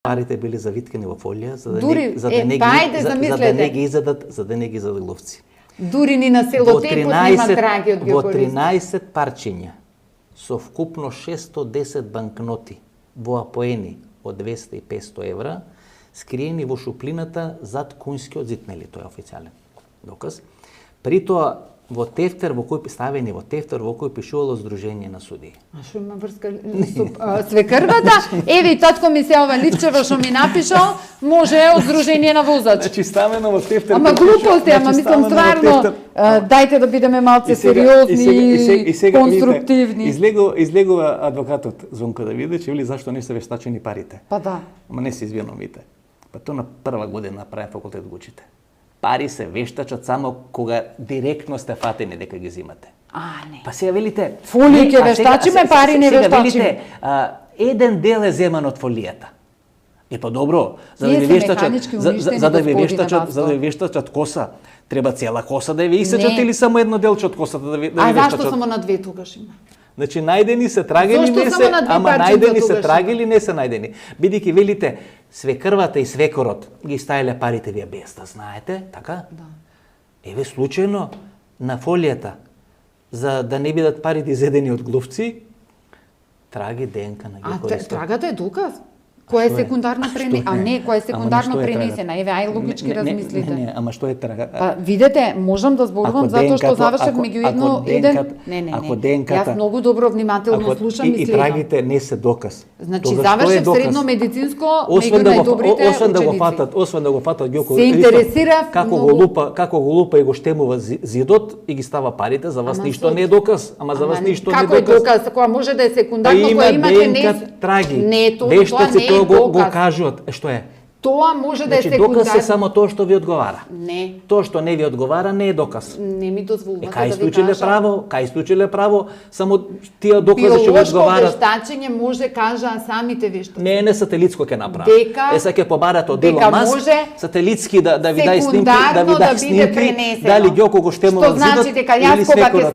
Парите били завиткани во фолија за да Дури, не за да не ајде, ги за да замислете. не ги изедат, за да не ги изедат глувци. Дури ни на селотепот нема траги од во геокористи. 13 парчиња со вкупно 610 банкноти во апоени од 200 и 500 евра, скриени во шуплината зад кунскиот зид, нели, тоа е официјален доказ. При тоа во тефтер во кој ставени во тефтер во кој пишувало Сдружение на судии. А што има врска со свекрвата? Еве и татко ми се ова ливчево што ми напишал, може од Сдружение на возачи. Значи ставено во тефтер. Ама глупости, ама мислам стварно, дајте да бидеме малце сериозни и конструктивни. Излегува адвокатот Звонко Давидович и вели зашто не се вештачени парите. Па да. Ама не се извинувате. Па тоа на прва година направи факултет го учите. Пари се вештачат само кога директно сте фатени дека ги зимате. Не. Па сега велите... Фолија ќе вештачиме, пари не вештачиме. Сега велите, еден дел е земан од фолијата. Па добро, за да ви вештачат коса, треба цела коса да ви исечат или само едно делче од косата да ви вештачат? А зашто само на две тогаш има? Значи најдени се трагени, не се, ама најдени се трагели, не се најдени. Бидејќи велите, свекрвата и свекорот ги стајале парите вие без да знаете, така? Да. Еве случајно на фолијата, за да не бидат парите изедени од глувци, траги ДНК на геокористот. Трагата е доказ. Која е секундарно пренесена? Не, која е секундарно пренесена? Еве, ај логички размислите. Не, ама што е трага? Па видете, можам да зборувам затоа што завршевме ги еден. Не. Јас многу добро внимателно слушам и следам. И трагите не се доказ. Значи завршив средно медицинско, меѓу најдобрите ученици. Освен да го фатат геокористот. Се интересира како го лупа и го штемува зидот и ги става парите, за вас ништо не е доказ, ама за вас ништо не е доказ. Како е доказ, кога може да е секундарно, која имате не тоа не е го кажуват, што е? Тоа може да е Значи, секундарно. доказ е само тоа што ви одговара. Не. Тоа што не ви одговара не е доказ. Не ми дозволувате да ви Кај случиле право, само тие докази што ви одговарат. Биолошко вештачење може кажа самите вештаци. Не сателитско ќе направи. Се ќе побарат од Илон Маск, сателитски да ви дај снимки, дали Ѓоко го штемува зидот или свекорот.